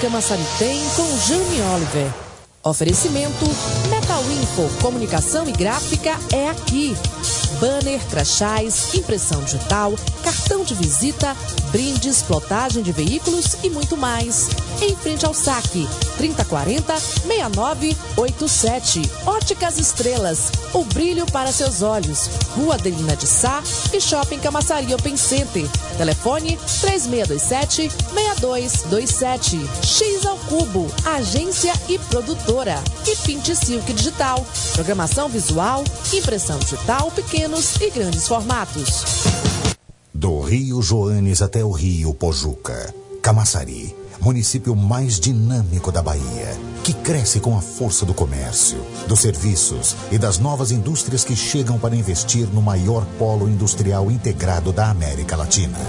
Camaçari tem com Jane Oliver. Oferecimento Metal Info, comunicação e gráfica é aqui. Banner, crachás, impressão digital, cartão de visita, brindes, plotagem de veículos e muito mais. Em frente ao saque, 3040-6987. Óticas Estrelas, o brilho para seus olhos. Rua Adelina de Sá e Shopping Camaçari Open Center. Telefone 3627-6227. X ao Cubo, agência e produtora. E Pinte Silk Digital, programação visual, impressão digital, pequenos e grandes formatos. Do Rio Joanes até o Rio Pojuca, Camaçari, município mais dinâmico da Bahia, que cresce com a força do comércio, dos serviços e das novas indústrias que chegam para investir no maior polo industrial integrado da América Latina.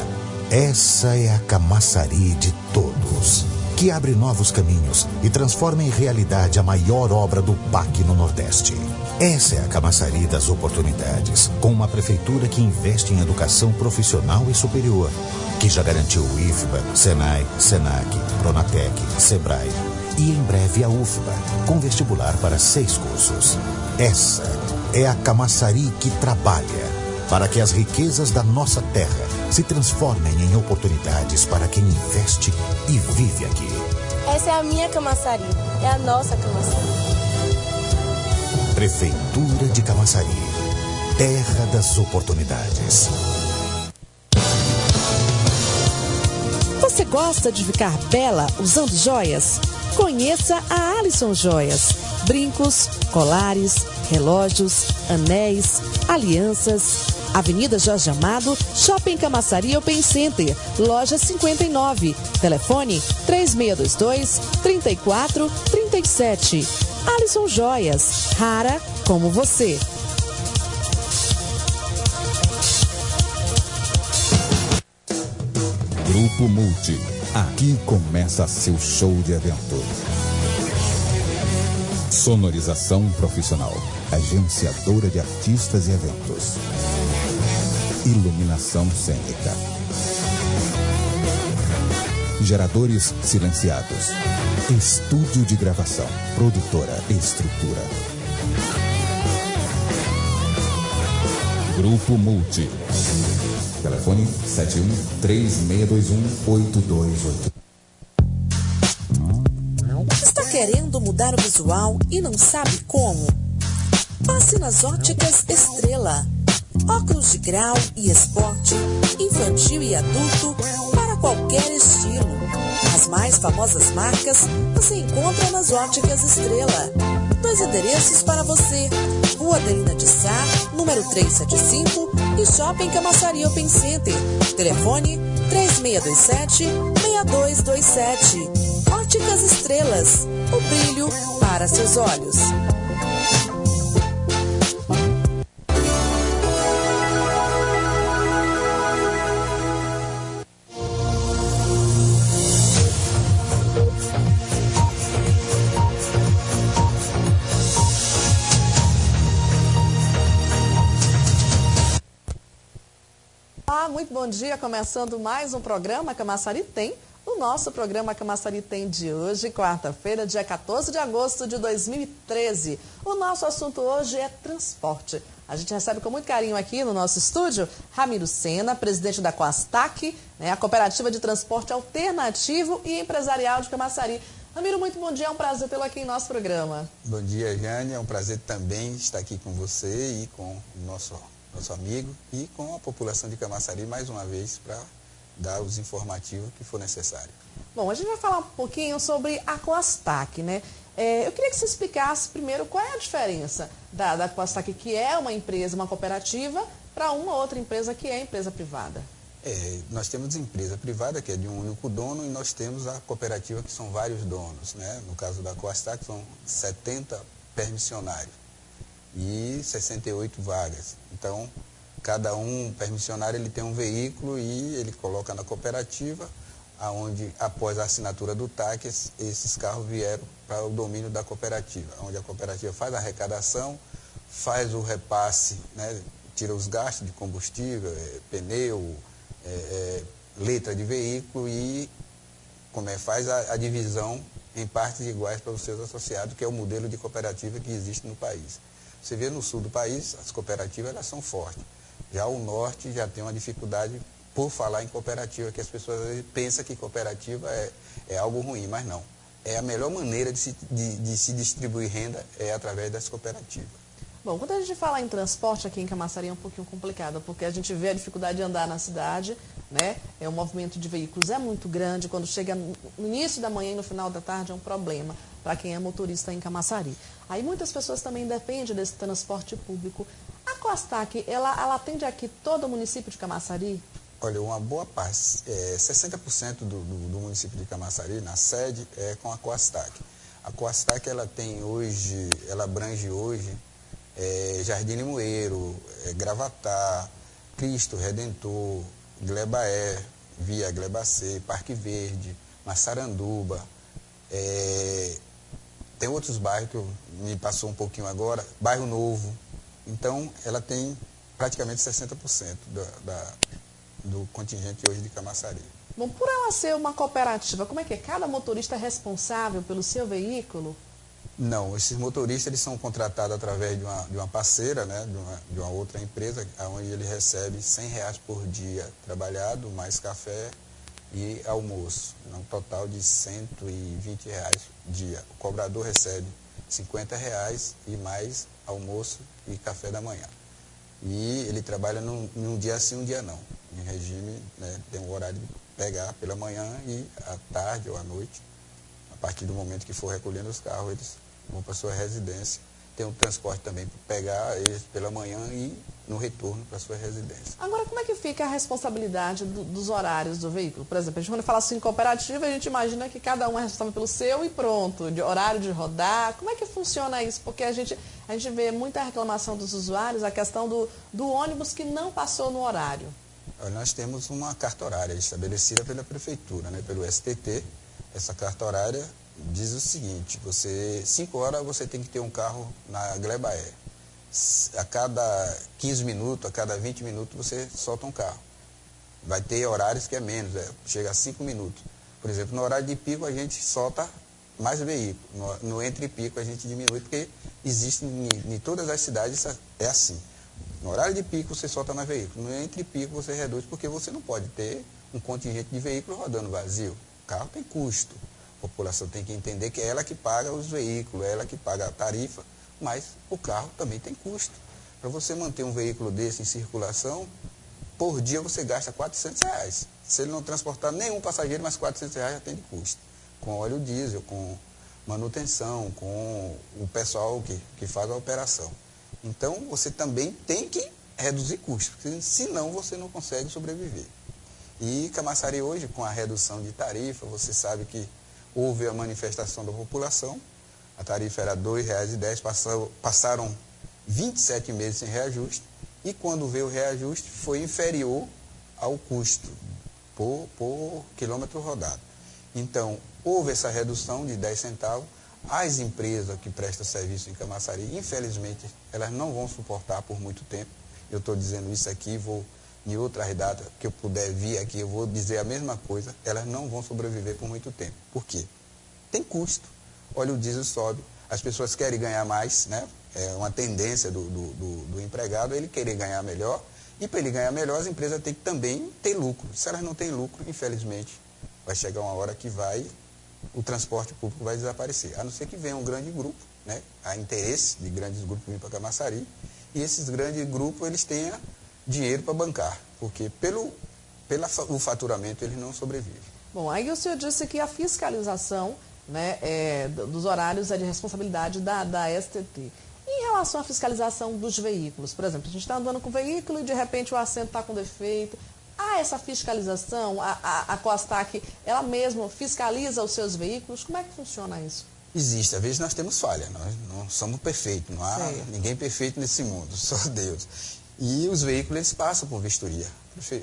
Essa é a Camaçari de todos, que abre novos caminhos e transforma em realidade a maior obra do PAC no Nordeste. Essa é a Camaçari das oportunidades, com uma prefeitura que investe em educação profissional e superior, que já garantiu o IFBA, Senai, Senac, Pronatec, Sebrae e em breve a UFBA, com vestibular para 6 cursos. Essa é a Camaçari que trabalha para que as riquezas da nossa terra se transformem em oportunidades para quem investe e vive aqui. Essa é a minha Camaçari, é a nossa Camaçari. Prefeitura de Camaçari, terra das oportunidades. Você gosta de ficar bela usando joias? Conheça a Alisson Joias. Brincos, colares, relógios, anéis, alianças. Avenida Jorge Amado, Shopping Camaçari Open Center, loja 59. Telefone 3622-3437. Alisson Joias, rara como você. Grupo Multi. Aqui começa seu show de evento. Sonorização profissional. Agenciadora de artistas e eventos. Iluminação cênica. Geradores silenciados. Estúdio de gravação. Produtora e estrutura. Grupo Multi. Telefone 71-3621-8288. Está querendo mudar o visual e não sabe como? Passe nas Óticas Estrela. Óculos de grau e esporte, infantil e adulto, para qualquer estilo. As mais famosas marcas você encontra nas Óticas Estrela. 2 endereços para você: Rua Adelina de Sá, número 375 e Shopping Camaçari Open Center. Telefone 3627-6227. Óticas Estrelas, o brilho para seus olhos. Muito bom dia, começando mais um programa Camaçari Tem. O nosso programa Camaçari Tem de hoje, quarta-feira, dia 14 de agosto de 2013. O nosso assunto hoje é transporte. A gente recebe com muito carinho aqui no nosso estúdio Ramiro Sena, presidente da Coastac, a Cooperativa de Transporte Alternativo e Empresarial de Camaçari. Ramiro, muito bom dia, é um prazer tê-lo aqui em nosso programa. Bom dia, Jane, é um prazer também estar aqui com você e com o nosso amigo e com a população de Camaçari mais uma vez para dar os informativos que for necessário. Bom, a gente vai falar um pouquinho sobre a Coastac, né? Eu queria que você explicasse primeiro qual é a diferença da Coastac, que é uma empresa, uma cooperativa, para uma outra empresa que é empresa privada. Nós temos empresa privada, que é de um único dono, e nós temos a cooperativa, que são vários donos, né? No caso da Coastac, são 70 permissionários e 68 vagas. Então, cada permissionário, ele tem um veículo e ele coloca na cooperativa, onde, após a assinatura do TAC, esses carros vieram para o domínio da cooperativa, onde a cooperativa faz a arrecadação, faz o repasse, né, tira os gastos de combustível, pneu, letra de veículo e faz a divisão em partes iguais para os seus associados, que é o modelo de cooperativa que existe no país. Você vê no sul do país, as cooperativas elas são fortes. Já o norte já tem uma dificuldade por falar em cooperativa, que as pessoas às vezes pensam que cooperativa é algo ruim, mas não. É a melhor maneira de se distribuir renda é através das cooperativas. Bom, quando a gente fala em transporte aqui em Camaçari é um pouquinho complicado, porque a gente vê a dificuldade de andar na cidade, né? O movimento de veículos é muito grande, quando chega no início da manhã e no final da tarde é um problema para quem é motorista em Camaçari. Aí muitas pessoas também dependem desse transporte público. A Coastac, ela atende aqui todo o município de Camaçari? Olha, uma boa parte, 60% do município de Camaçari, na sede, é com a Coastac. A Coastac, ela abrange hoje Jardim Limoeiro, Gravatá, Cristo Redentor, Glebaé, Via Glebacê, Parque Verde, Massaranduba. Tem outros bairros que me passou um pouquinho agora, Bairro Novo. Então, ela tem praticamente 60% do contingente hoje de Camaçari. Bom, por ela ser uma cooperativa, como é que é? Cada motorista é responsável pelo seu veículo? Não, esses motoristas eles são contratados através de uma parceira, né, de uma outra empresa, onde ele recebe R$100 por dia trabalhado, mais café e almoço, um total de R$120 dia. O cobrador recebe R$50 e mais almoço e café da manhã. E ele trabalha num dia sim, um dia não. Em regime, né, tem um horário de pegar pela manhã e à tarde ou à noite. A partir do momento que for recolhendo os carros, eles vão para a sua residência. Tem um transporte também para pegar eles pela manhã e no retorno para a sua residência. Agora, como é que fica a responsabilidade dos horários do veículo? Por exemplo, a gente, quando fala assim cooperativa, a gente imagina que cada um é responsável pelo seu e pronto, de horário de rodar. Como é que funciona isso? Porque a gente vê muita reclamação dos usuários, a questão do ônibus que não passou no horário. Nós temos uma carta horária estabelecida pela prefeitura, né, pelo STT. Essa carta horária diz o seguinte: 5 horas você tem que ter um carro na Glebaé. A cada 15 minutos, a cada 20 minutos você solta um carro. Vai ter horários que é menos, chega a 5 minutos. Por exemplo, no horário de pico a gente solta mais veículos. No entre pico a gente diminui, porque existe em todas as cidades, é assim. No horário de pico você solta mais veículos. No entre pico você reduz, porque você não pode ter um contingente de veículos rodando vazio. O carro tem custo. A população tem que entender que é ela que paga os veículos, é ela que paga a tarifa, mas o carro também tem custo. Para você manter um veículo desse em circulação, por dia você gasta R$400. Se ele não transportar nenhum passageiro, mas R$400 já tem de custo. Com óleo diesel, com manutenção, com o pessoal que faz a operação. Então, você também tem que reduzir custos, porque senão você não consegue sobreviver. E Camaçari hoje, com a redução de tarifa, você sabe que houve a manifestação da população, a tarifa era R$ 2,10, passaram 27 meses sem reajuste, e quando veio o reajuste foi inferior ao custo por quilômetro rodado. Então, houve essa redução de 10 centavos, as empresas que prestam serviço em Camaçari, infelizmente, elas não vão suportar por muito tempo. Eu estou dizendo isso aqui, em outras datas que eu puder vir aqui, eu vou dizer a mesma coisa, elas não vão sobreviver por muito tempo. Por quê? Tem custo. Óleo diesel sobe, as pessoas querem ganhar mais, né? É uma tendência do empregado ele querer ganhar melhor, e para ele ganhar melhor, as empresas têm que também ter lucro. Se elas não têm lucro, infelizmente, vai chegar uma hora que o transporte público vai desaparecer. A não ser que venha um grande grupo, né? Há interesse de grandes grupos vir para Camaçari, e esses grandes grupos eles tenham dinheiro para bancar, porque pelo faturamento eles não sobrevivem. Bom, aí o senhor disse que a fiscalização, né, dos horários é de responsabilidade da STT. Em relação à fiscalização dos veículos, por exemplo, a gente está andando com o veículo e de repente o assento está com defeito. Há essa fiscalização? A Coastac, ela mesma fiscaliza os seus veículos? Como é que funciona isso? Existe, às vezes nós temos falha, nós não somos perfeitos, não há ninguém perfeito nesse mundo, só Deus. E os veículos eles passam por vistoria.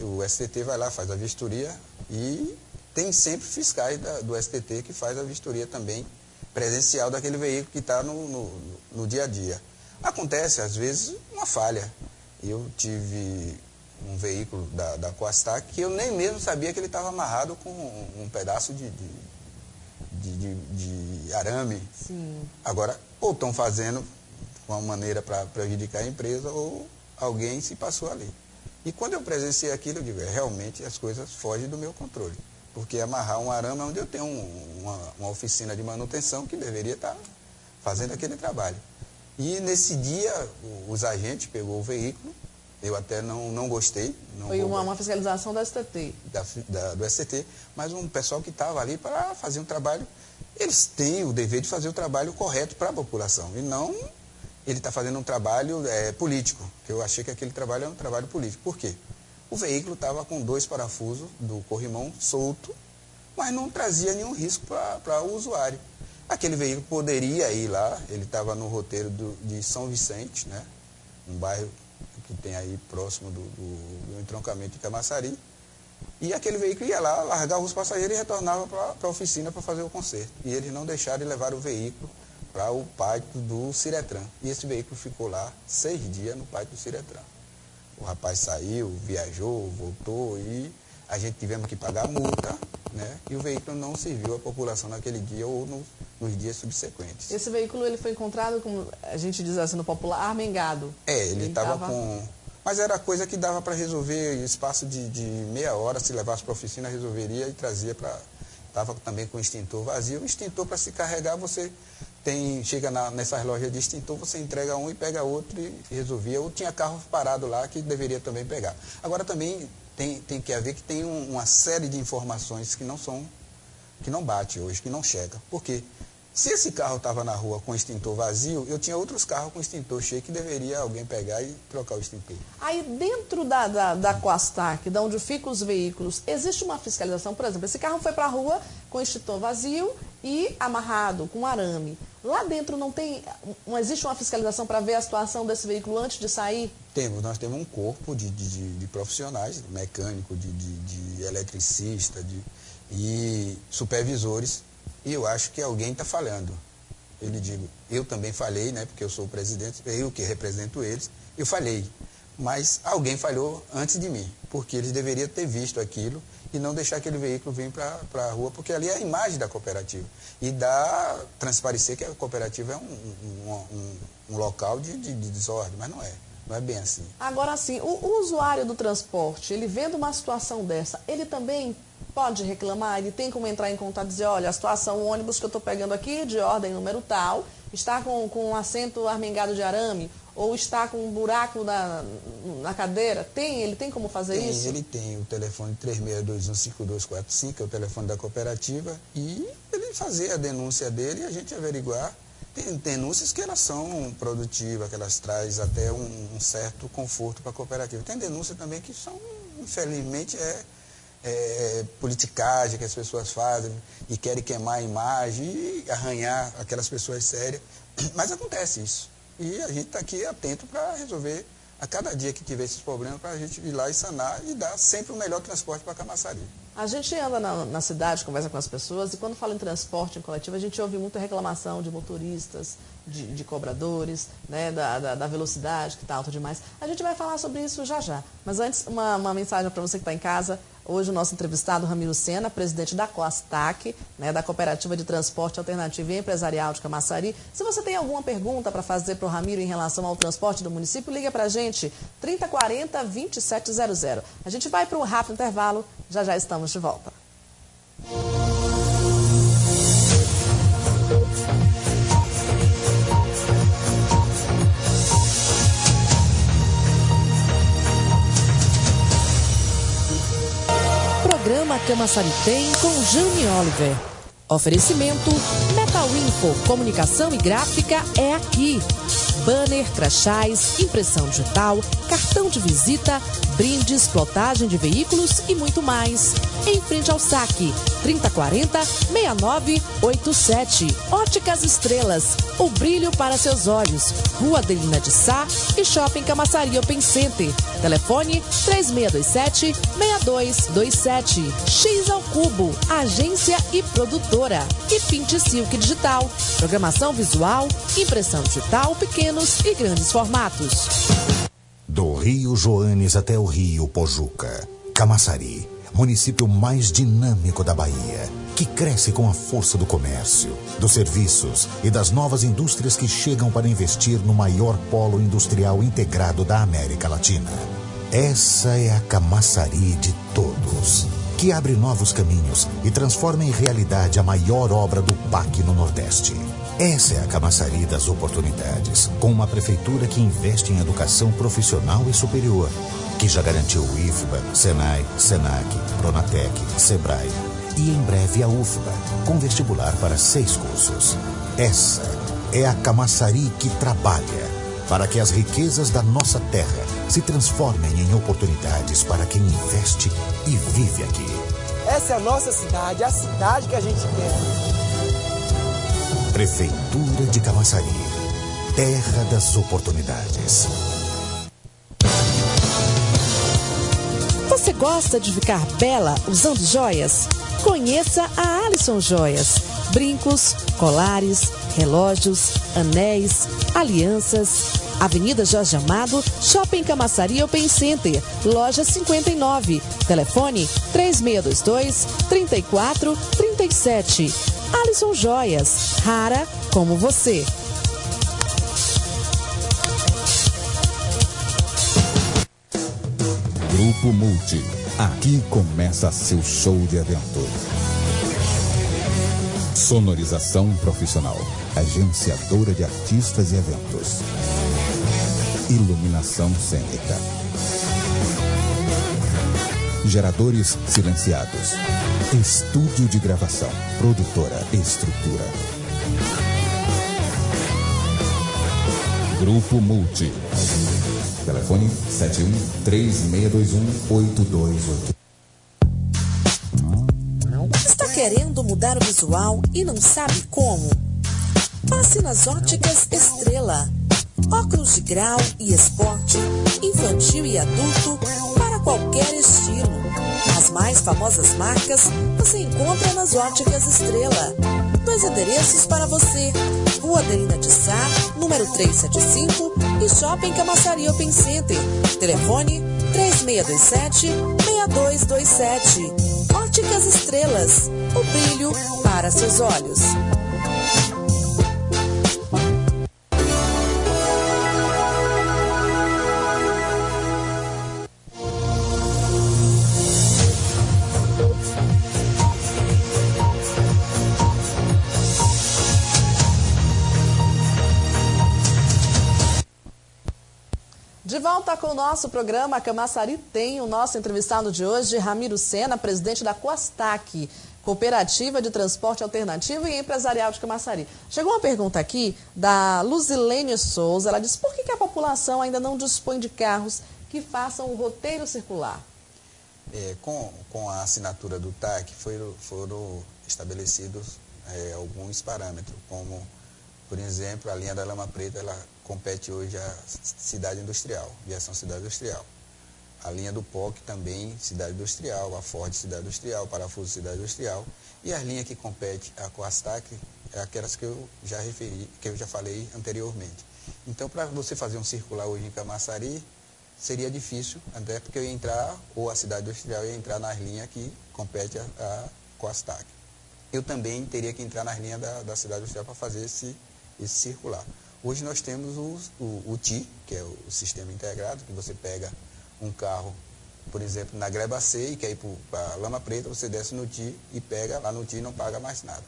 O STT vai lá, faz a vistoria e tem sempre fiscais do STT que faz a vistoria também presencial daquele veículo que está no dia a dia. Acontece, às vezes, uma falha. Eu tive um veículo da Coastac que eu nem mesmo sabia que ele estava amarrado com um pedaço de arame. Sim. Agora, ou estão fazendo de uma maneira para prejudicar a empresa, ou alguém se passou ali. E quando eu presenciei aquilo, eu digo, realmente as coisas fogem do meu controle. Porque amarrar um arame é onde eu tenho uma oficina de manutenção que deveria estar fazendo aquele trabalho. E nesse dia, os agentes pegou o veículo, eu até não gostei. Foi uma fiscalização da STT. Do STT, mas um pessoal que estava ali para fazer um trabalho, eles têm o dever de fazer o trabalho correto para a população, e não ele está fazendo um trabalho político, que eu achei que aquele trabalho era um trabalho político. Por quê? O veículo estava com 2 parafusos do corrimão solto, mas não trazia nenhum risco para o usuário. Aquele veículo poderia ir lá, ele estava no roteiro de São Vicente, né? Um bairro que tem aí próximo do entroncamento de Camaçari, e aquele veículo ia lá, largava os passageiros e retornava para a oficina para fazer o conserto. E eles não deixaram de levar o veículo para o pátio do Ciretran. E esse veículo ficou lá 6 dias no pátio do Ciretran. O rapaz saiu, viajou, voltou e a gente tivemos que pagar a multa, né? E o veículo não serviu à população naquele dia ou nos dias subsequentes. Esse veículo ele foi encontrado, como a gente diz assim no popular, armengado. Ele estava com... Mas era coisa que dava para resolver em espaço de meia hora, se levasse para a oficina, resolveria e trazia para... Estava também com o extintor vazio. O extintor, para se carregar, você chega nessas lojas de extintor, você entrega um e pega outro e resolvia. Ou tinha carro parado lá que deveria também pegar. Agora também tem que haver que tem uma série de informações que não bate hoje, que não chega. Por quê? Se esse carro estava na rua com o extintor vazio, eu tinha outros carros com extintor cheio que deveria alguém pegar e trocar o extintor. Aí dentro da Coastac, de onde ficam os veículos, existe uma fiscalização? Por exemplo, esse carro foi para a rua com o extintor vazio e amarrado, com arame. Lá dentro não existe uma fiscalização para ver a situação desse veículo antes de sair? Nós temos um corpo de profissionais, mecânico, de eletricista e supervisores. E eu acho que alguém está falhando. Eu também falhei, né, porque eu sou o presidente, eu que represento eles, eu falhei. Mas alguém falhou antes de mim, porque eles deveriam ter visto aquilo e não deixar aquele veículo vir para a rua, porque ali é a imagem da cooperativa. E dá transparecer que a cooperativa é um local de desordem, mas não é. Não é bem assim. Agora, assim, o usuário do transporte, ele vendo uma situação dessa, ele também pode reclamar? Ele tem como entrar em contato e dizer, olha, a situação, o ônibus que eu estou pegando aqui, de ordem número tal, está com um assento armengado de arame, ou está com um buraco na cadeira? Ele tem como fazer isso? Ele tem o telefone 36215245, que é o telefone da cooperativa, e ele fazer a denúncia dele e a gente averiguar. Tem denúncias que elas são produtivas, que elas trazem até um certo conforto para a cooperativa. Tem denúncias também que são, infelizmente, politicagem que as pessoas fazem e querem queimar a imagem e arranhar aquelas pessoas sérias. Mas acontece isso. E a gente está aqui atento para resolver a cada dia que tiver esses problemas, para a gente ir lá e sanar e dar sempre o melhor transporte para Camaçari. A gente anda na cidade, conversa com as pessoas, e quando fala em transporte em coletivo, a gente ouve muita reclamação de motoristas, de cobradores, né, da velocidade, que está alta demais. A gente vai falar sobre isso já já. Mas antes, uma mensagem para você que está em casa. Hoje o nosso entrevistado, Ramiro Sena, presidente da Coastac, né, da Cooperativa de Transporte Alternativo e Empresarial de Camaçari. Se você tem alguma pergunta para fazer para o Ramiro em relação ao transporte do município, liga para a gente, 3040-2700. A gente vai para um rápido intervalo, já estamos de volta. Programa Camaçari Tem com Jane Oliver. Oferecimento Metal Info, comunicação e gráfica é aqui. Banner, crachás, impressão digital, cartão de visita, brindes, plotagem de veículos e muito mais. Em frente ao saque, 3040-6987. Óticas Estrelas, o brilho para seus olhos. Rua Adelina de Sá e Shopping Camaçari Open Center. Telefone 3627-6227. X ao Cubo, agência e produtora. E Pinte Silk Digital, programação visual, impressão digital, pequenos e grandes formatos. Do Rio Joanes até o Rio Pojuca. Camaçari, município mais dinâmico da Bahia, que cresce com a força do comércio, dos serviços e das novas indústrias que chegam para investir no maior polo industrial integrado da América Latina. Essa é a Camaçari de todos, que abre novos caminhos e transforma em realidade a maior obra do PAC no Nordeste. Essa é a Camaçari das oportunidades, com uma prefeitura que investe em educação profissional e superior, que já garantiu o IFBA, Senai, Senac, Pronatec, Sebrae e em breve a UFBA, com vestibular para 6 cursos. Essa é a Camaçari que trabalha para que as riquezas da nossa terra se transformem em oportunidades para quem investe e vive aqui. Essa é a nossa cidade, a cidade que a gente quer. Prefeitura de Camaçari, terra das oportunidades. Você gosta de ficar bela usando joias? Conheça a Alisson Joias. Brincos, colares, relógios, anéis, alianças. Avenida Jorge Amado, Shopping Camaçari Open Center, loja 59. Telefone 3622-3437. Alisson Joias, rara como você. Grupo Multi. Aqui começa seu show de evento. Sonorização profissional. Agenciadora de artistas e eventos. Iluminação cênica. Geradores silenciados. Estúdio de gravação. Produtora Estrutura. Grupo Multi. Telefone 71-3621-828. Está querendo mudar o visual e não sabe como? Passe nas Óticas Estrela. Óculos de grau e esporte, infantil e adulto, para qualquer estilo. As mais famosas marcas você encontra nas Óticas Estrela. 2 endereços para você: Rua Adelina de Sá, número 375 e Shopping Camaçari Open Center. Telefone 3627-6227. Óticas Estrelas, o brilho para seus olhos. De volta com o nosso programa Camaçari Tem, o nosso entrevistado de hoje, Ramiro Sena, presidente da Coastac, Cooperativa de Transporte Alternativo e Empresarial de Camaçari. Chegou uma pergunta aqui da Luzilene Souza, ela diz: por que a população ainda não dispõe de carros que façam o roteiro circular? Com a assinatura do TAC foram estabelecidos alguns parâmetros, como, por exemplo, a linha da Lama Preta, ela compete hoje à cidade industrial, viação cidade industrial. A linha do POC também, cidade industrial, a Ford, cidade industrial, Parafuso, cidade industrial. E as linhas que compete à Coastac é aquelas que eu já referi, que eu já falei anteriormente. Então, para você fazer um circular hoje em Camaçari, seria difícil, até porque eu ia entrar, ou a cidade industrial ia entrar nas linhas que compete à Coastac. Eu também teria que entrar nas linhas da cidade industrial para fazer esse circular. Hoje nós temos o TI, que é o sistema integrado, que você pega um carro, por exemplo, na Gleba C e quer ir para Lama Preta, você desce no TI e pega lá no TI e não paga mais nada.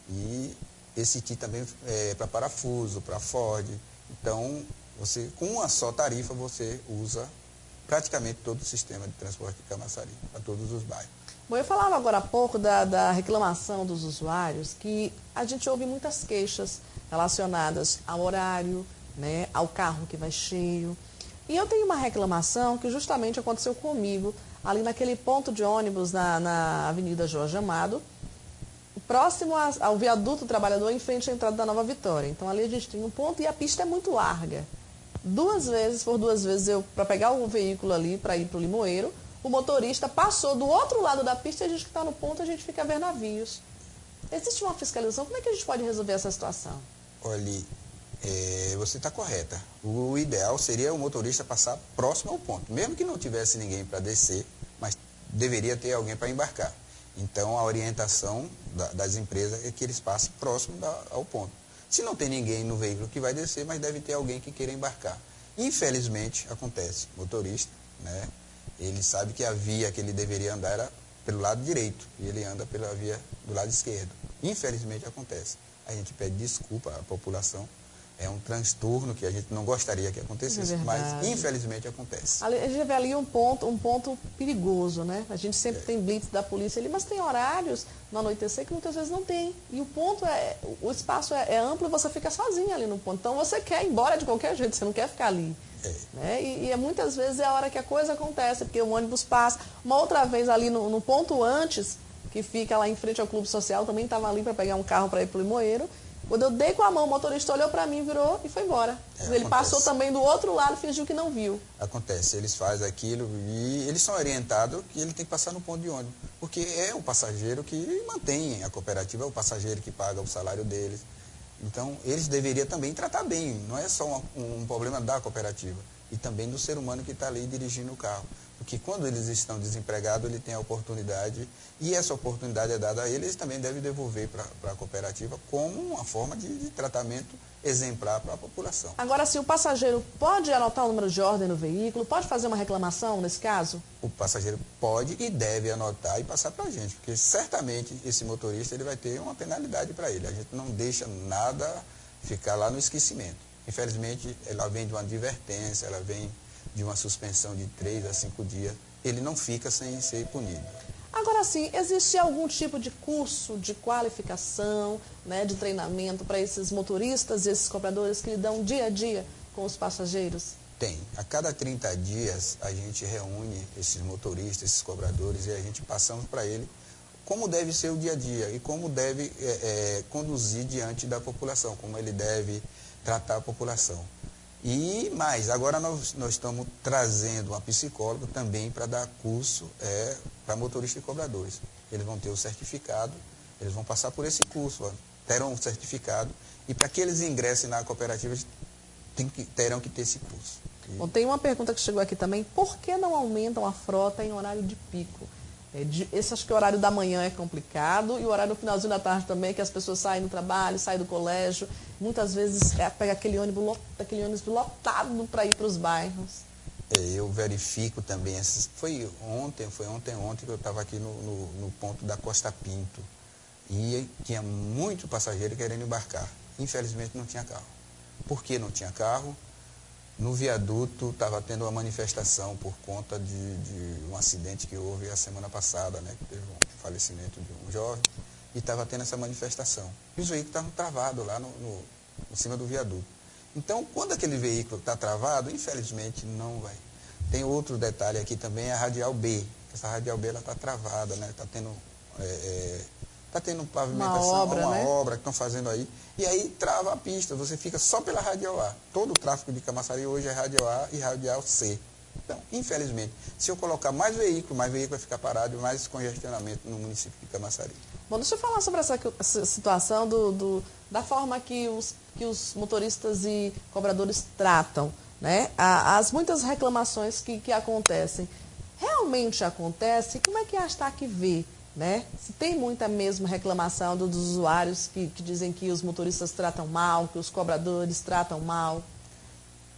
E esse TI também é para Parafuso, para Ford. Então, você, com uma só tarifa, você usa praticamente todo o sistema de transporte de Camaçari, para todos os bairros. Bom, eu falava agora há pouco da reclamação dos usuários, que a gente ouve muitas queixas relacionadas ao horário, né, ao carro que vai cheio. E eu tenho uma reclamação que justamente aconteceu comigo, ali naquele ponto de ônibus na Avenida Jorge Amado, próximo ao viaduto Trabalhador, em frente à entrada da Nova Vitória. Então ali a gente tem um ponto e a pista é muito larga. Por duas vezes, para pegar o veículo ali para ir para o Limoeiro, o motorista passou do outro lado da pista e a gente que está no ponto, a gente fica a ver navios. Existe uma fiscalização? Como é que a gente pode resolver essa situação? Olha, Você está correta. O ideal seria o motorista passar próximo ao ponto, mesmo que não tivesse ninguém para descer, mas deveria ter alguém para embarcar. Então, a orientação das empresas é que eles passem próximo ao ponto. Se não tem ninguém no veículo que vai descer, mas deve ter alguém que queira embarcar. Infelizmente, acontece. O motorista, né, ele sabe que a via que ele deveria andar era pelo lado direito e ele anda pela via do lado esquerdo. Infelizmente, acontece. A gente pede desculpa à população. É um transtorno que a gente não gostaria que acontecesse, mas infelizmente acontece. A gente vê ali um ponto perigoso, né? A gente sempre tem blitz da polícia ali, mas tem horários no anoitecer que muitas vezes não tem. E o espaço é amplo e você fica sozinho ali no ponto. Então você quer ir embora de qualquer jeito, você não quer ficar ali. Né? E muitas vezes é a hora que a coisa acontece, porque o ônibus passa. Uma outra vez ali no ponto antes, que fica lá em frente ao Clube Social, também estava ali para pegar um carro para ir para o Limoeiro. Quando eu dei com a mão, o motorista olhou para mim, virou e foi embora. Ele passou também do outro lado, fingiu que não viu. Acontece, eles fazem aquilo e eles são orientados que ele tem que passar no ponto de ônibus. Porque é o passageiro que mantém a cooperativa, é o passageiro que paga o salário deles. Então, eles deveriam também tratar bem, não é só um problema da cooperativa, e também do ser humano que está ali dirigindo o carro. Porque quando eles estão desempregados, ele tem a oportunidade, e essa oportunidade é dada a eles, também deve devolver para a cooperativa como uma forma de tratamento exemplar para a população. Agora, se o passageiro pode anotar o número de ordem no veículo, pode fazer uma reclamação nesse caso? O passageiro pode e deve anotar e passar para a gente, porque certamente esse motorista ele vai ter uma penalidade para ele. A gente não deixa nada ficar lá no esquecimento. Infelizmente, ela vem de uma advertência, ela vem de uma suspensão de 3 a 5 dias, ele não fica sem ser punido. Agora sim, existe algum tipo de curso de qualificação, né, de treinamento para esses motoristas e esses cobradores que lidam dia a dia com os passageiros? Tem. A cada 30 dias a gente reúne esses motoristas, esses cobradores, e a gente passamos para ele como deve ser o dia a dia e como deve conduzir diante da população, como ele deve tratar a população. E mais, agora nós estamos trazendo uma psicóloga também para dar curso para motoristas e cobradores. Eles vão ter o certificado, eles vão passar por esse curso, terão um certificado, e para que eles ingressem na cooperativa, terão que ter esse curso. Bom, tem uma pergunta que chegou aqui também, por que não aumentam a frota em horário de pico? Acho que o horário da manhã é complicado e o horário no finalzinho da tarde também, que as pessoas saem do trabalho, saem do colégio. Muitas vezes pega aquele ônibus lotado para ir para os bairros. Eu verifico também, foi ontem que eu estava aqui no ponto da Costa Pinto e tinha muito passageiro querendo embarcar. Infelizmente não tinha carro. Por que não tinha carro? No viaduto estava tendo uma manifestação por conta de um acidente que houve a semana passada, né, que teve um falecimento de um jovem, e estava tendo essa manifestação. E os veículos estavam travados lá em cima do viaduto. Então, quando aquele veículo está travado, infelizmente não vai. Tem outro detalhe aqui também, a Radial B. Essa Radial B está travada, né, está tendo pavimentação, uma obra que estão fazendo aí, e aí trava a pista, você fica só pela Radial A. Todo o tráfego de Camaçari hoje é Radial A e Radial C. Então, infelizmente, se eu colocar mais veículo vai ficar parado e mais congestionamento no município de Camaçari. Bom, deixa eu falar sobre essa situação da forma que os motoristas e cobradores tratam, né? As muitas reclamações que acontecem. Realmente acontece? Como é que a ASTAC vê? Né? Se tem muita mesmo reclamação dos usuários que dizem que os motoristas tratam mal, que os cobradores tratam mal?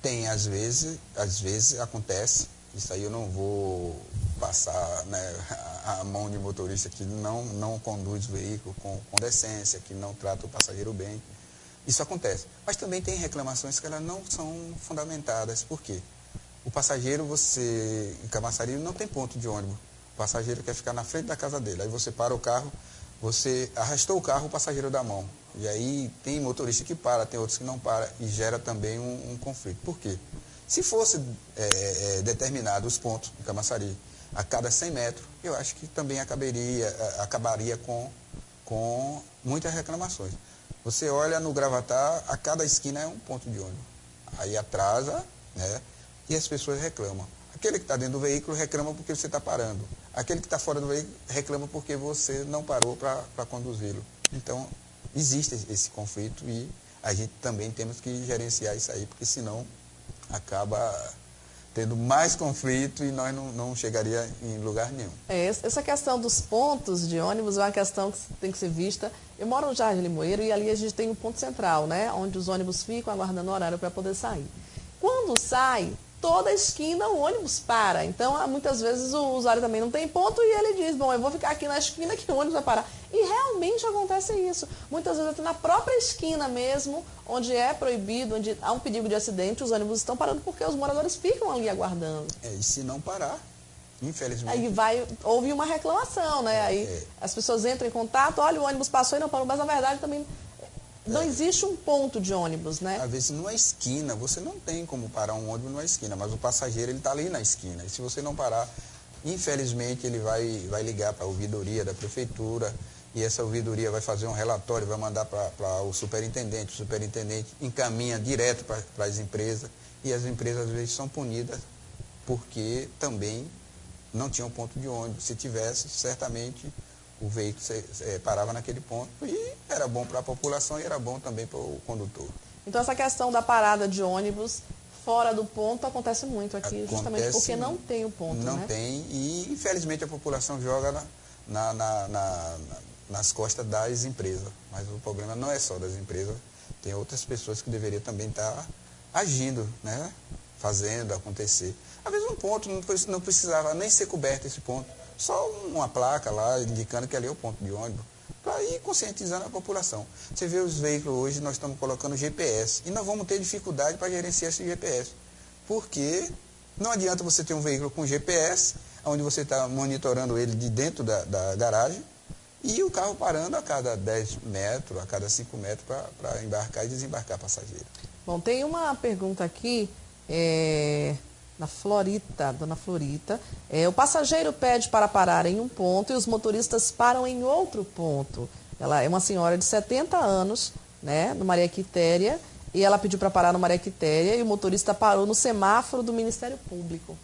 Tem, às vezes acontece. Isso aí eu não vou passar, né, a mão de motorista que não conduz o veículo com decência, que não trata o passageiro bem. Isso acontece. Mas também tem reclamações que elas não são fundamentadas. Por quê? O passageiro, em Camaçari, não tem ponto de ônibus. O passageiro quer ficar na frente da casa dele. Aí você para o carro, você arrastou o carro, o passageiro dá mão. E aí tem motorista que para, tem outros que não para, e gera também um conflito. Por quê? Se fosse determinado os pontos em Camaçari a cada 100 metros, eu acho que também acabaria com muitas reclamações. Você olha no Gravatar, a cada esquina é um ponto de ônibus. Aí atrasa, né, e as pessoas reclamam. Aquele que está dentro do veículo reclama porque você está parando. Aquele que está fora do veículo reclama porque você não parou para conduzi-lo. Então, existe esse conflito e a gente também temos que gerenciar isso aí, porque senão acaba tendo mais conflito e nós não chegaria em lugar nenhum. Essa questão dos pontos de ônibus é uma questão que tem que ser vista. Eu moro no Jardim Limoeiro e ali a gente tem um ponto central, né? Onde os ônibus ficam aguardando o horário para poder sair. Quando sai, toda esquina o ônibus para. Então, muitas vezes o usuário também não tem ponto e ele diz, bom, eu vou ficar aqui na esquina que o ônibus vai parar. E realmente acontece isso. Muitas vezes até na própria esquina mesmo, onde é proibido, onde há um perigo de acidente, os ônibus estão parando porque os moradores ficam ali aguardando. E se não parar, infelizmente... Aí houve uma reclamação, né? Aí as pessoas entram em contato, olha, o ônibus passou e não parou, mas na verdade também... Não existe um ponto de ônibus, né? Às vezes, numa esquina, você não tem como parar um ônibus numa esquina, mas o passageiro ele está ali na esquina. E se você não parar, infelizmente, ele vai ligar para a ouvidoria da prefeitura e essa ouvidoria vai fazer um relatório, vai mandar para o superintendente encaminha direto para as empresas e as empresas, às vezes, são punidas porque também não tinham ponto de ônibus. Se tivesse, certamente... o veículo parava naquele ponto e era bom para a população e era bom também para o condutor. Então, essa questão da parada de ônibus fora do ponto acontece muito aqui, justamente porque não tem o ponto, Não né? tem e, infelizmente, a população joga nas costas das empresas. Mas o problema não é só das empresas, tem outras pessoas que deveriam também estar agindo, né? Fazendo acontecer. Às vezes um ponto não precisava nem ser coberto esse ponto. Só uma placa lá indicando que ali é o ponto de ônibus, para ir conscientizando a população. Você vê os veículos hoje, nós estamos colocando GPS, e nós vamos ter dificuldade para gerenciar esse GPS, porque não adianta você ter um veículo com GPS, onde você está monitorando ele de dentro da garagem, e o carro parando a cada 10 metros, a cada 5 metros, para embarcar e desembarcar passageiro. Bom, tem uma pergunta aqui... Na Florita, dona Florita, o passageiro pede para parar em um ponto e os motoristas param em outro ponto. Ela é uma senhora de 70 anos, né, no Maria Quitéria, e ela pediu para parar no Maria Quitéria e o motorista parou no semáforo do Ministério Público.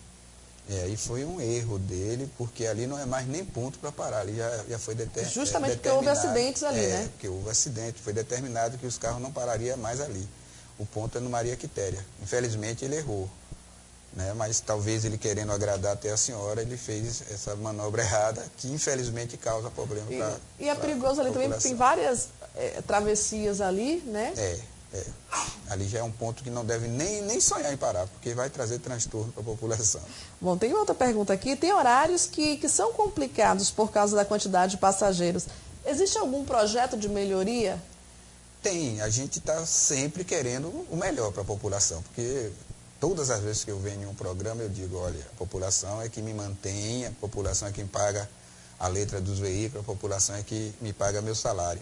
E foi um erro dele, porque ali não é mais nem ponto para parar, ali já foi determinado. Justamente porque houve acidentes ali, né? Porque houve acidente, foi determinado que os carros não parariam mais ali. O ponto é no Maria Quitéria. Infelizmente ele errou. Né? Mas talvez ele querendo agradar até a senhora, ele fez essa manobra errada, que infelizmente causa problema para E é perigoso ali também, porque tem várias travessias ali, né? Ali já é um ponto que não deve nem sonhar em parar, porque vai trazer transtorno para a população. Bom, tem outra pergunta aqui. Tem horários que são complicados por causa da quantidade de passageiros. Existe algum projeto de melhoria? Tem. A gente está sempre querendo o melhor para a população, porque... Todas as vezes que eu venho em um programa, eu digo, olha, a população é que me mantém, a população é quem paga a letra dos veículos, a população é que me paga meu salário.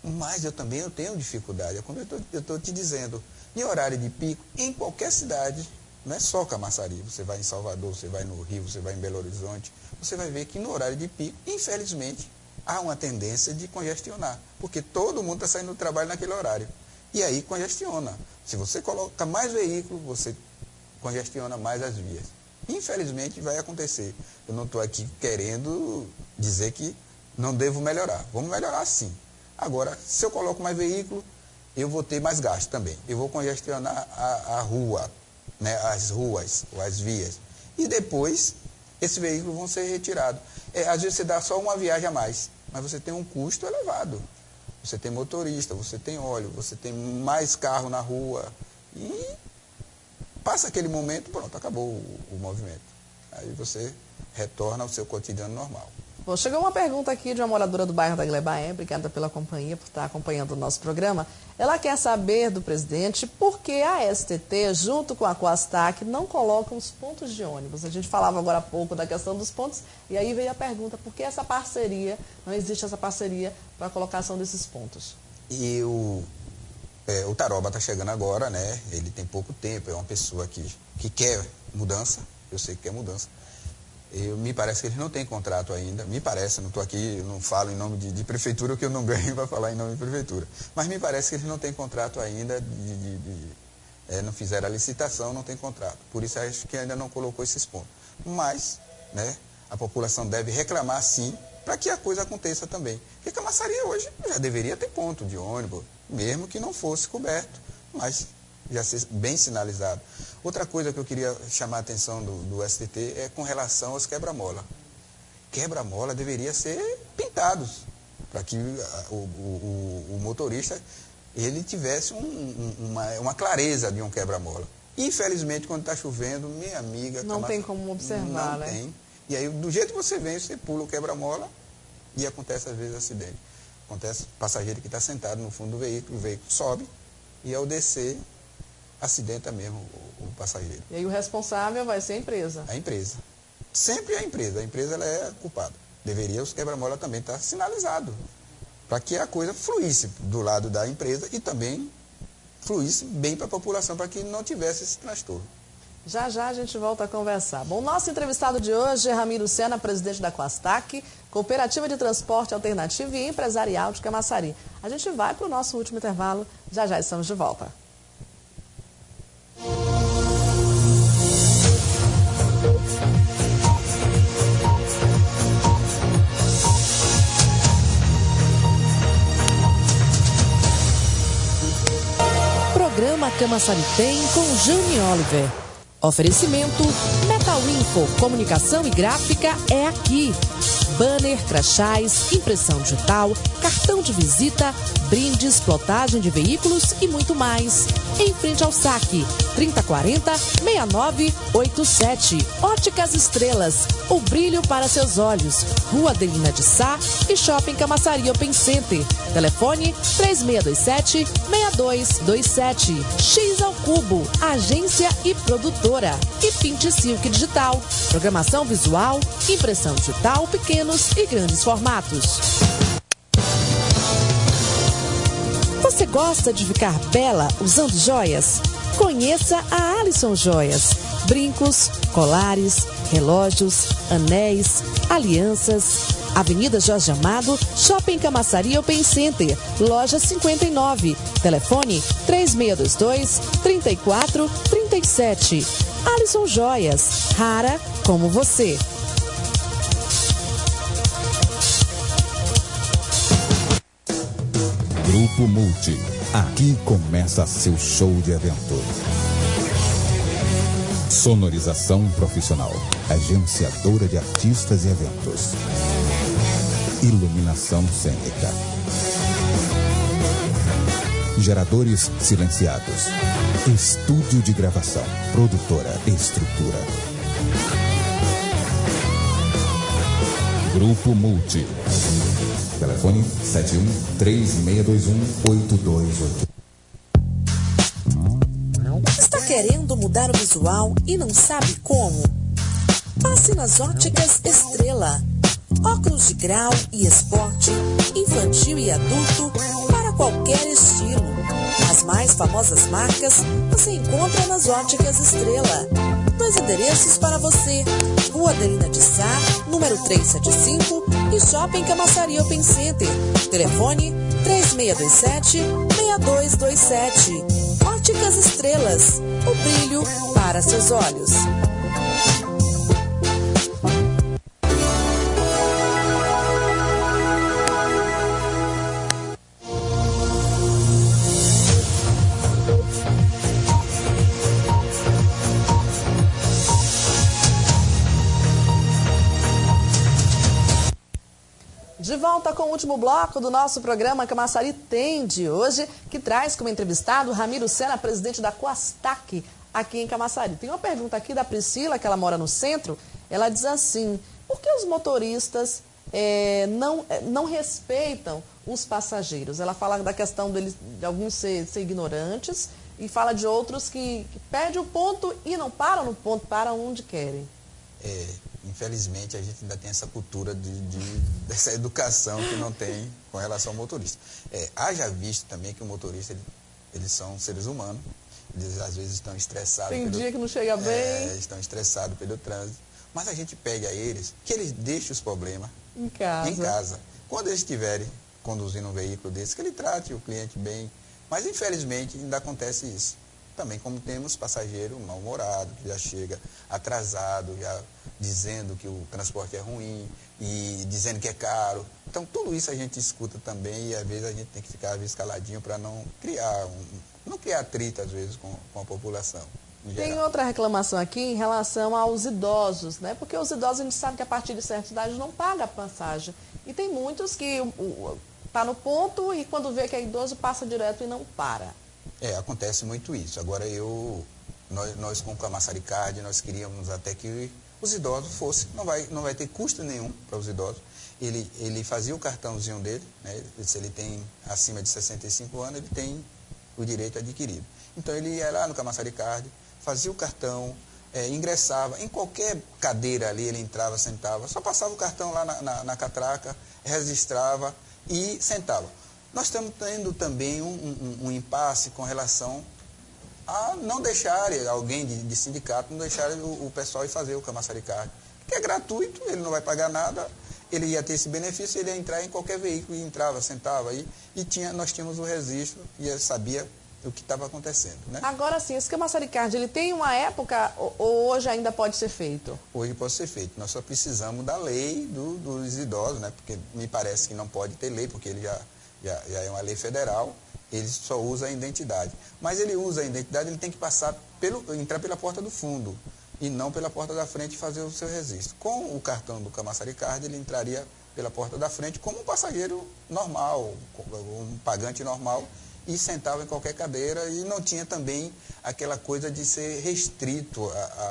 Mas eu tenho dificuldade, é como eu estou te dizendo, em horário de pico, em qualquer cidade, não é só Camaçari, você vai em Salvador, você vai no Rio, você vai em Belo Horizonte, você vai ver que no horário de pico, infelizmente, há uma tendência de congestionar, porque todo mundo está saindo do trabalho naquele horário. E aí congestiona. Se você coloca mais veículos, você congestiona mais as vias. Infelizmente vai acontecer. Eu não estou aqui querendo dizer que não devo melhorar. Vamos melhorar sim. Agora, se eu coloco mais veículos, eu vou ter mais gasto também. Eu vou congestionar a rua, né, as ruas, ou as vias. E depois, esses veículos vão ser retirados. Às vezes você dá só uma viagem a mais, mas você tem um custo elevado. Você tem motorista, você tem óleo, você tem mais carro na rua. E passa aquele momento, pronto, acabou o movimento. Aí você retorna ao seu cotidiano normal. Bom, chegou uma pergunta aqui de uma moradora do bairro da Glebaé, obrigada pela companhia, por estar acompanhando o nosso programa. Ela quer saber do presidente por que a STT, junto com a Coastac, não colocam os pontos de ônibus. A gente falava agora há pouco da questão dos pontos, e aí veio a pergunta, por que essa parceria, não existe essa parceria para a colocação desses pontos? E o Taroba está chegando agora, né? Ele tem pouco tempo, é uma pessoa que quer mudança, eu sei que quer mudança. Me parece que eles não têm contrato ainda, me parece, não estou aqui, não falo em nome de prefeitura, que eu não ganho para falar em nome de prefeitura, mas me parece que eles não têm contrato ainda, não fizeram a licitação, não tem contrato, por isso acho que ainda não colocou esses pontos. Mas, né, a população deve reclamar sim, para que a coisa aconteça também. Porque Camaçari hoje já deveria ter ponto de ônibus, mesmo que não fosse coberto, mas já ser bem sinalizado. Outra coisa que eu queria chamar a atenção do STT é com relação aos quebra-mola. Quebra-mola deveria ser pintados, para que o motorista ele tivesse uma clareza de um quebra-mola. Infelizmente, quando está chovendo, minha amiga... Não tem como observar, não né? tem. E aí, do jeito que você vem, você pula o quebra-mola e acontece, às vezes, acidente. Acontece passageiro que está sentado no fundo do veículo, o veículo sobe e, ao descer, acidenta mesmo o passageiro. E aí o responsável vai ser a empresa. A empresa. Sempre a empresa ela é culpada. Deveria os quebra-mola também estar sinalizado, para que a coisa fluísse do lado da empresa e também fluísse bem para a população, para que não tivesse esse transtorno. Já já a gente volta a conversar. Bom, nosso entrevistado de hoje é Ramiro Sena, presidente da Coastac, Cooperativa de Transporte Alternativo e Empresarial de Camaçari. A gente vai para o nosso último intervalo, já já estamos de volta. Programa Camaçari Tem com Jane Oliver. Oferecimento Metal Info, comunicação e gráfica é aqui. Banner, crachás, impressão digital, cartão de visita, brindes, plotagem de veículos e muito mais. Em frente ao saque, 3040-6987. Óticas Estrelas, o brilho para seus olhos. Rua Adelina de Sá e Shopping Camaçari Open Center. Telefone 3627-6227. X ao Cubo, agência e produtora. E Pinte Silk Digital, programação visual, impressão digital, pequenos e grandes formatos. Você gosta de ficar bela usando joias? Conheça a Alisson Joias. Brincos, colares, relógios, anéis, alianças. Avenida Jorge Amado, Shopping Camaçari Open Center, loja 59. Telefone 3622-3437. Alisson Joias, rara como você. Grupo Multi. Aqui começa seu show de evento. Sonorização profissional. Agenciadora de artistas e eventos. Iluminação cênica. Geradores silenciados. Estúdio de gravação. Produtora e estrutura. Grupo Multi. Telefone 71-3621-8288. Está querendo mudar o visual e não sabe como? Passe nas Óticas Estrela. Óculos de grau e esporte, infantil e adulto, para qualquer estilo. As mais famosas marcas você encontra nas Óticas Estrela. 2 endereços para você: Rua Adelina de Sá, número 375 e Shopping Camaçari Open Center. Telefone 3627-6227. Óticas Estrelas, o brilho para seus olhos. De volta com o último bloco do nosso programa Camaçari Tem de hoje, que traz como entrevistado Ramiro Sena, presidente da Coastac, aqui em Camaçari. Tem uma pergunta aqui da Priscila, que ela mora no centro. Ela diz assim: por que os motoristas não respeitam os passageiros? Ela fala da questão de alguns ser ignorantes e fala de outros que perdem o ponto e não param no ponto, param onde querem. Infelizmente, a gente ainda tem essa cultura dessa educação que não tem com relação ao motorista. Haja visto também que o motorista, eles são seres humanos, eles às vezes estão estressados. Tem dia que não chega bem. Estão estressados pelo trânsito. Mas a gente pega eles, que eles deixem os problemas em casa. Quando eles estiverem conduzindo um veículo desse, que ele trate o cliente bem. Mas, infelizmente, ainda acontece isso. Também como temos passageiro mal-humorado, que já chega atrasado, já dizendo que o transporte é ruim e dizendo que é caro. Então, tudo isso a gente escuta também e, às vezes, a gente tem que ficar, às vezes, caladinho para não criar atrito, às vezes, com a população. Tem outra reclamação aqui em relação aos idosos, né? Porque os idosos, a gente sabe que a partir de certa idade não paga a passagem. E tem muitos que tá no ponto e quando vê que é idoso passa direto e não para. Acontece muito isso. Agora, nós com o Camaçari Card, nós queríamos até que os idosos fossem, não vai ter custo nenhum para os idosos. Ele fazia o cartãozinho dele, né? Se ele tem acima de 65 anos, ele tem o direito adquirido. Então, ele ia lá no Camaçari Card, fazia o cartão, ingressava, em qualquer cadeira ali ele entrava, sentava, só passava o cartão lá na catraca, registrava e sentava. Nós estamos tendo também um impasse com relação a não deixar alguém de sindicato, não deixar o pessoal ir fazer o Camaçari Card, que é gratuito, ele não vai pagar nada, ele ia ter esse benefício, ele ia entrar em qualquer veículo, e entrava, sentava aí, nós tínhamos o registro e ele sabia o que estava acontecendo, né? Agora sim, esse Camaçari Card, ele tem uma época ou hoje ainda pode ser feito? Hoje pode ser feito. Nós só precisamos da lei dos idosos, né? Porque me parece que não pode ter lei, porque ele já é uma lei federal, ele só usa a identidade. Mas ele usa a identidade, ele tem que entrar pela porta do fundo e não pela porta da frente e fazer o seu registro. Com o cartão do Camaçari Card, ele entraria pela porta da frente como um passageiro normal, um pagante normal, e sentava em qualquer cadeira e não tinha também aquela coisa de ser restrito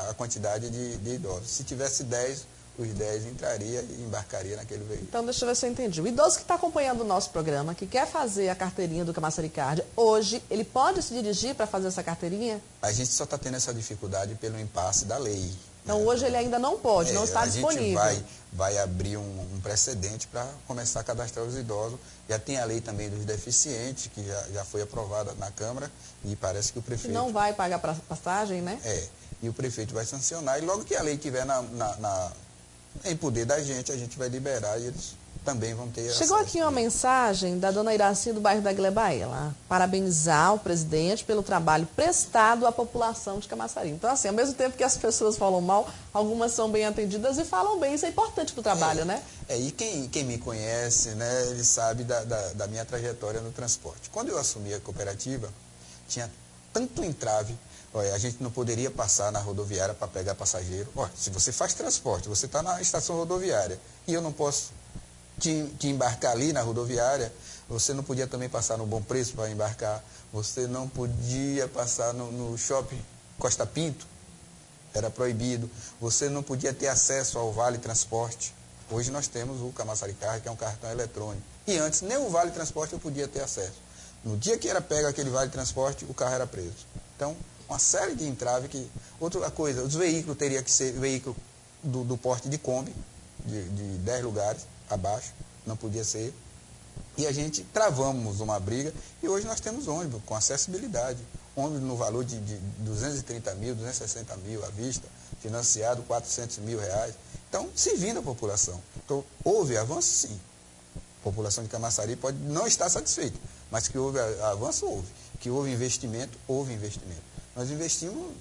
a quantidade de idosos. Se tivesse 10, os 10 entraria e embarcaria naquele veículo. Então, deixa eu ver se eu entendi. O idoso que está acompanhando o nosso programa, que quer fazer a carteirinha do Camaçari Card, hoje, ele pode se dirigir para fazer essa carteirinha? A gente só está tendo essa dificuldade pelo impasse da lei. Então, hoje ele ainda não pode, não está disponível. A gente vai abrir um precedente para começar a cadastrar os idosos. Já tem a lei também dos deficientes, que já foi aprovada na Câmara, e parece que o prefeito... Não vai pagar passagem, né? E o prefeito vai sancionar, e logo que a lei estiver em poder da gente, a gente vai liberar e eles também vão ter... Chegou aqui uma mensagem da dona Iraci do bairro da Glebaé, ela parabenizar o presidente pelo trabalho prestado à população de Camaçari. Então, assim, ao mesmo tempo que as pessoas falam mal, algumas são bem atendidas e falam bem, isso é importante para o trabalho, né? E quem me conhece, né, ele sabe da minha trajetória no transporte. Quando eu assumi a cooperativa, tinha tanto entrave. Olha, a gente não poderia passar na rodoviária para pegar passageiro. Olha, se você faz transporte, você está na estação rodoviária e eu não posso te embarcar ali na rodoviária, você não podia também passar no Bom Preço para embarcar, você não podia passar no shopping Costa Pinto, era proibido, você não podia ter acesso ao Vale Transporte. Hoje nós temos o Camaçari Card, que é um cartão eletrônico. E antes, nem o Vale Transporte eu podia ter acesso. No dia que era pego aquele Vale Transporte, o carro era preso. Então, uma série de entraves que... Outra coisa, os veículos teriam que ser veículo do porte de Kombi, de 10 lugares abaixo, não podia ser. E a gente travamos uma briga e hoje nós temos ônibus com acessibilidade. Ônibus no valor de 230 mil, 260 mil à vista, financiado 400 mil reais. Então, servindo a população. Então, houve avanço, sim. A população de Camaçari pode não estar satisfeita, mas que houve avanço, houve. Que houve investimento, houve investimento. Nós investimos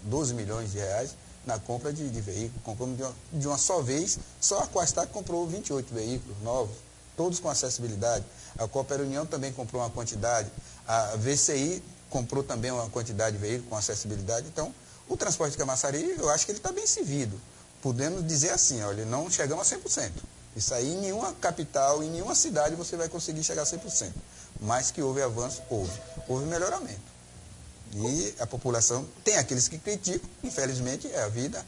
12 milhões de reais na compra de veículos. Compramos de uma só vez, só a Coastac comprou 28 veículos novos, todos com acessibilidade. A Cooper União também comprou uma quantidade. A VCI comprou também uma quantidade de veículos com acessibilidade. Então, o transporte de Camaçari, eu acho que ele está bem servido. Podemos dizer assim, olha, não chegamos a 100%. Isso aí, em nenhuma capital, em nenhuma cidade, você vai conseguir chegar a 100%. Mas que houve avanço, houve. Houve melhoramento. E a população, tem aqueles que criticam, infelizmente é a vida,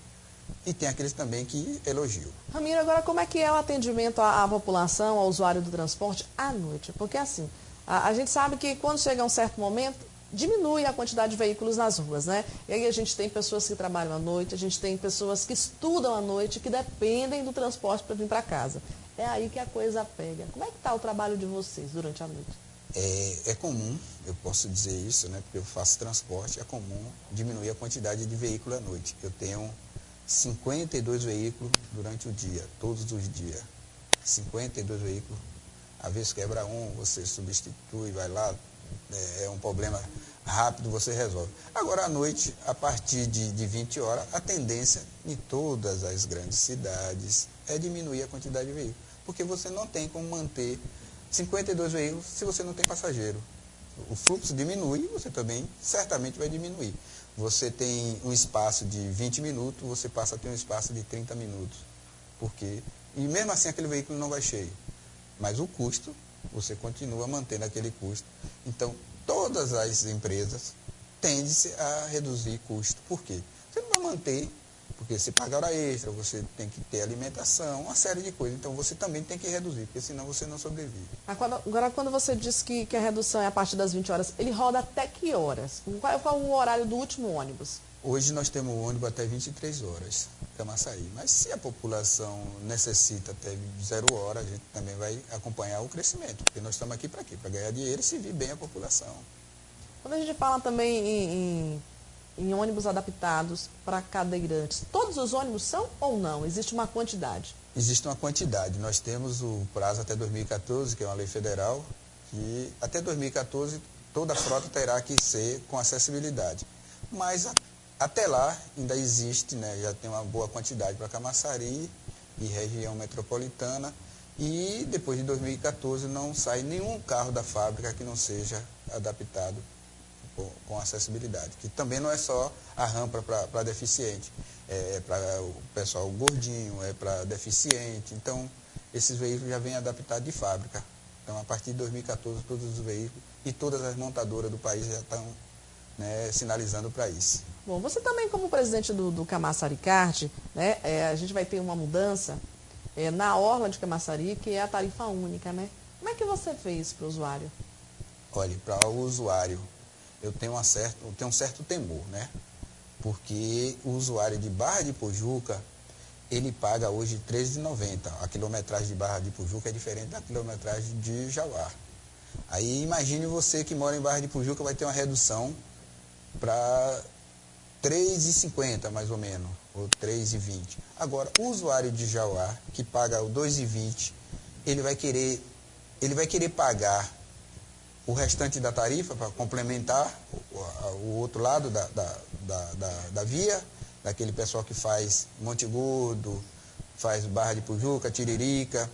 e tem aqueles também que elogiam. Ramiro, agora como é que é o atendimento à população, ao usuário do transporte à noite? Porque assim, a gente sabe que quando chega um certo momento, diminui a quantidade de veículos nas ruas, né? E aí a gente tem pessoas que trabalham à noite, a gente tem pessoas que estudam à noite, que dependem do transporte para vir para casa. É aí que a coisa pega. Como é que está o trabalho de vocês durante a noite? É comum, eu posso dizer isso, né, porque eu faço transporte, é comum diminuir a quantidade de veículos à noite. Eu tenho 52 veículos durante o dia, todos os dias. 52 veículos, às vezes quebra um, você substitui, vai lá, é um problema rápido você resolve. Agora, à noite, a partir de 20 horas, a tendência em todas as grandes cidades é diminuir a quantidade de veículos, porque você não tem como manter 52 veículos se você não tem passageiro. O fluxo diminui, você também certamente vai diminuir. Você tem um espaço de 20 minutos, você passa a ter um espaço de 30 minutos. Porque, e mesmo assim aquele veículo não vai cheio. Mas o custo, você continua mantendo aquele custo. Então, todas as empresas tendem a reduzir custo. Por quê? Você não vai manter, porque você paga hora extra, você tem que ter alimentação, uma série de coisas. Então, você também tem que reduzir, porque senão você não sobrevive. Agora, quando você diz que a redução é a partir das 20 horas, ele roda até que horas? Qual é o horário do último ônibus? Hoje nós temos o ônibus até 23 horas, Camaçari. Mas se a população necessita até 0 hora, a gente também vai acompanhar o crescimento. Porque nós estamos aqui para quê? Para ganhar dinheiro e servir bem a população. Quando a gente fala também em ônibus adaptados para cadeirantes, todos os ônibus são ou não? Existe uma quantidade? Existe uma quantidade. Nós temos o prazo até 2014, que é uma lei federal, que até 2014 toda a frota terá que ser com acessibilidade. Mas até lá ainda existe, né, já tem uma boa quantidade para Camaçari e região metropolitana. E depois de 2014 não sai nenhum carro da fábrica que não seja adaptado com acessibilidade. Que também não é só a rampa para deficiente, é para o pessoal gordinho, é para deficiente. Então, esses veículos já vêm adaptados de fábrica. Então, a partir de 2014, todos os veículos e todas as montadoras do país já estão, né, sinalizando para isso. Bom, você também como presidente do Camaçari Card, né, a gente vai ter uma mudança na orla de Camaçari, que é a tarifa única, né? Como é que você fez para o usuário? Olha, para o usuário, eu tenho um certo temor, né? Porque o usuário de Barra de Pojuca, ele paga hoje R$ 13,90. A quilometragem de Barra de Pojuca é diferente da quilometragem de Jauá. Aí imagine você que mora em Barra de Pojuca vai ter uma redução para R$ 3,50 mais ou menos, ou R$ 3,20. Agora, o usuário de Jauá, que paga o R$ 2,20, ele vai querer pagar o restante da tarifa para complementar o outro lado da via, daquele pessoal que faz Monte Gordo, faz Barra de Pojuca, Tiririca.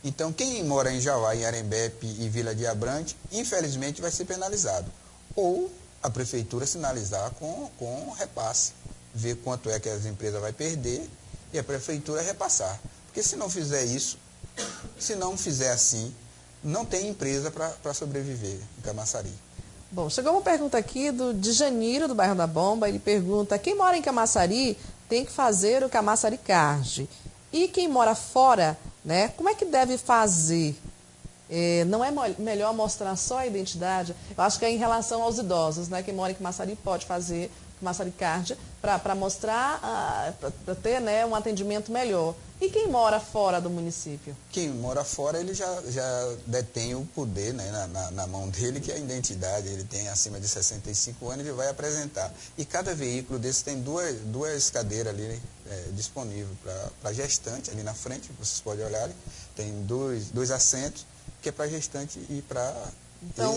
Então, quem mora em Jauá, em Arembepe e Vila de Abrante, infelizmente vai ser penalizado. Ou a prefeitura sinalizar com repasse, ver quanto é que as empresas vão perder e a prefeitura repassar. Porque se não fizer isso, se não fizer assim, não tem empresa para sobreviver em Camaçari. Bom, chegou uma pergunta aqui de Janiro, do bairro da Bomba. Ele pergunta, quem mora em Camaçari tem que fazer o Camaçari Card. E quem mora fora, né, como é que deve fazer? Não é melhor mostrar só a identidade? Eu acho que é em relação aos idosos, né? Quem mora em Camaçari pode fazer Camaçari Card para mostrar, para ter, né, um atendimento melhor. E quem mora fora do município? Quem mora fora, ele já detém o poder, né, na mão dele, que é a identidade. Ele tem acima de 65 anos, ele vai apresentar. E cada veículo desse tem duas cadeiras ali disponíveis para gestante, ali na frente, vocês podem olhar. Tem dois assentos, que é para gestante e para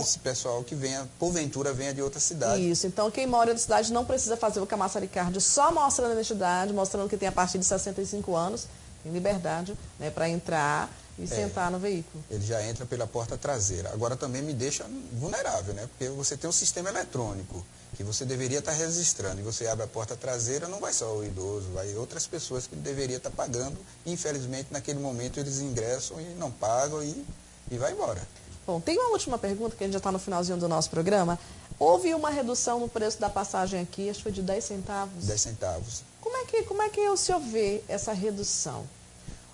esse pessoal que porventura venha de outra cidade. Isso, então quem mora na cidade não precisa fazer o Camaçari Card só mostrando a identidade, mostrando que tem a partir de 65 anos, em liberdade, né, para entrar e sentar no veículo. Ele já entra pela porta traseira. Agora também me deixa vulnerável, né? Porque você tem um sistema eletrônico que você deveria estar registrando e você abre a porta traseira, não vai só o idoso, vai outras pessoas que deveria estar pagando. Infelizmente, naquele momento, eles ingressam e não pagam e vai embora. Bom, tem uma última pergunta, que a gente já está no finalzinho do nosso programa. Houve uma redução no preço da passagem aqui, acho que foi de 10 centavos. 10 centavos. Como é que o senhor vê essa redução?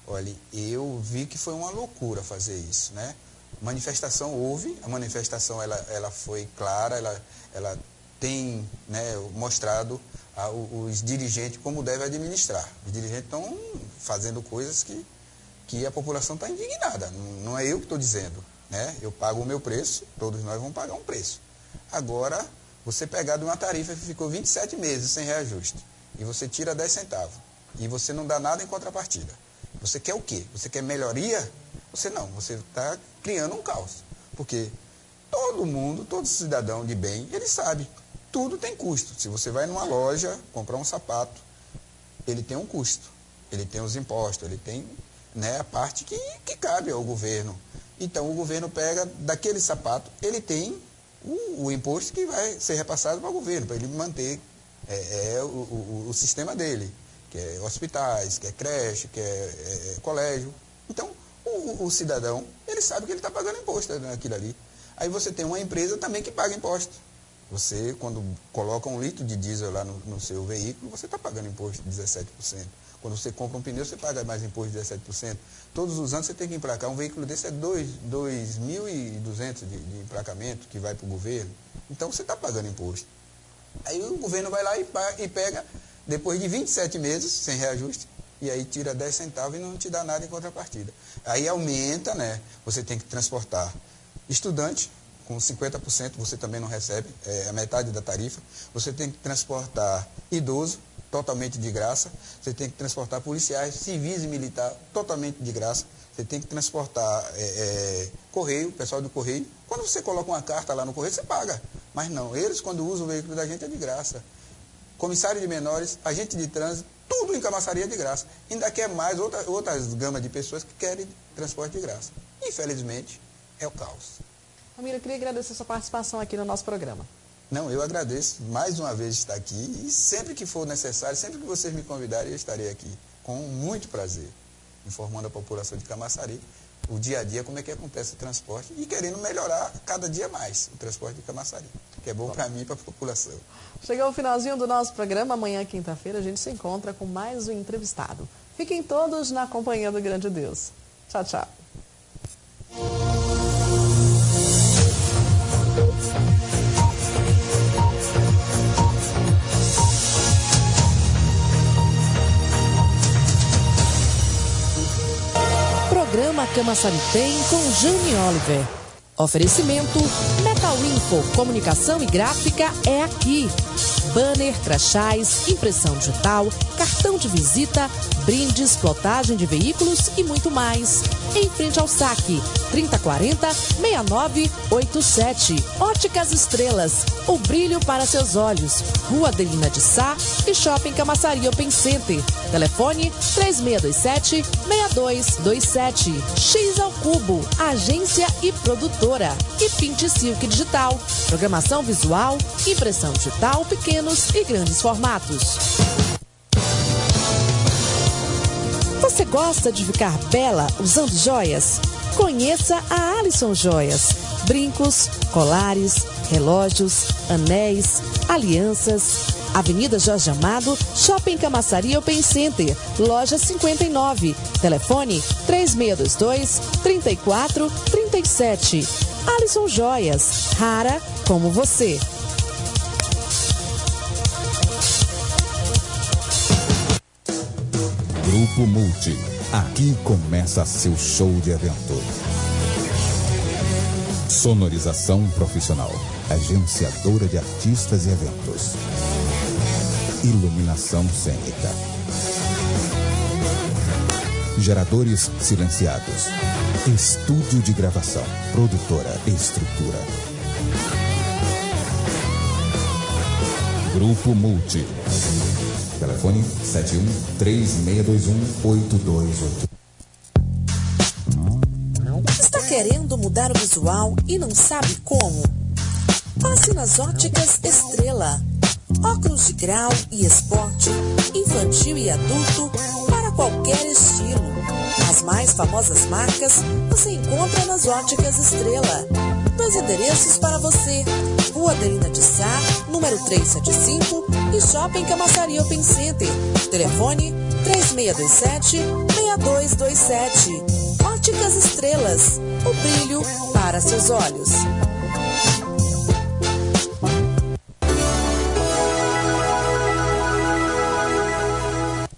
Olha, eu vi que foi uma loucura fazer isso, né? Manifestação houve, a manifestação ela foi clara, ela tem, né, mostrado os dirigentes como devem administrar. Os dirigentes estão fazendo coisas que a população está indignada, não é eu que estou dizendo, né? Eu pago o meu preço, todos nós vamos pagar um preço. Agora, você pegar de uma tarifa que ficou 27 meses sem reajuste, e você tira 10 centavos, e você não dá nada em contrapartida. Você quer o quê? Você quer melhoria? Você está criando um caos. Porque Todo mundo, todo cidadão de bem, ele sabe, tudo tem custo. Se você vai numa loja comprar um sapato, ele tem um custo, ele tem os impostos, ele tem, né, a parte que cabe ao governo. Então o governo pega daquele sapato, ele tem o imposto que vai ser repassado para o governo, para ele manter o sistema dele, que é hospitais, que é creche, que é colégio. Então o cidadão, ele sabe que ele está pagando imposto naquilo ali. Aí você tem uma empresa também que paga imposto. Você, quando coloca 1 litro de diesel lá no seu veículo, você está pagando imposto de 17%. Quando você compra um pneu, você paga mais imposto de 17%. Todos os anos você tem que emplacar. Um veículo desse é 2.200 de emplacamento que vai para o governo. Então você está pagando imposto. Aí o governo vai lá e pega, depois de 27 meses, sem reajuste, e aí tira 10 centavos e não te dá nada em contrapartida. Aí aumenta, né? Você tem que transportar estudante, com 50% você também não recebe, a metade da tarifa. Você tem que transportar idoso, totalmente de graça. Você tem que transportar policiais, civis e militar, totalmente de graça. Você tem que transportar correio, pessoal do correio. Quando você coloca uma carta lá no correio, você paga. Mas não, eles quando usam o veículo da gente é de graça. Comissário de menores, agente de trânsito, tudo em Camaçari é de graça. Ainda quer mais outras gamas de pessoas que querem transporte de graça. Infelizmente, é o caos. Ramiro, eu queria agradecer a sua participação aqui no nosso programa. Não, eu agradeço mais uma vez estar aqui e sempre que for necessário, sempre que vocês me convidarem, eu estarei aqui com muito prazer, informando a população de Camaçari o dia a dia, como é que acontece o transporte e querendo melhorar cada dia mais o transporte de Camaçari, que é bom para mim e para a população. Chegou o finalzinho do nosso programa, amanhã, quinta-feira, a gente se encontra com mais um entrevistado. Fiquem todos na companhia do grande Deus. Tchau, tchau. Programa Camaçari Tem com Jane Oliver. Oferecimento Metal Info, comunicação e gráfica é aqui. Banner, crachás, impressão digital, cartão de visita, brindes, plotagem de veículos e muito mais. Em frente ao saque, 3040-6987. Óticas Estrelas, o brilho para seus olhos. Rua Adelina de Sá e Shopping Camaçari Open Center. Telefone 3627-6227. X ao Cubo, agência e produtora. E Pinte Silk Digital, programação visual, impressão digital, pequenos e grandes formatos. Você gosta de ficar bela usando joias? Conheça a Alisson Joias. Brincos, colares, relógios, anéis, alianças. Avenida Jorge Amado, Shopping Camaçari Open Center, loja 59. Telefone 3622-3437. Alisson Joias, rara como você. Grupo Multi. Aqui começa seu show de evento. Sonorização profissional. Agenciadora de artistas e eventos. Iluminação cênica. Geradores silenciados. Estúdio de gravação. Produtora. Estrutura. Grupo Multi. Telefone 71-3621-8288. Está querendo mudar o visual e não sabe como? Passe nas Óticas Estrela. Óculos de grau e esporte, infantil e adulto, para qualquer estilo. As mais famosas marcas você encontra nas Óticas Estrela. 2 endereços para você: Rua Adelina de Sá, número 375 e Shopping Camaçari Open Center. Telefone 3627-6227. Óticas Estrelas, o brilho para seus olhos.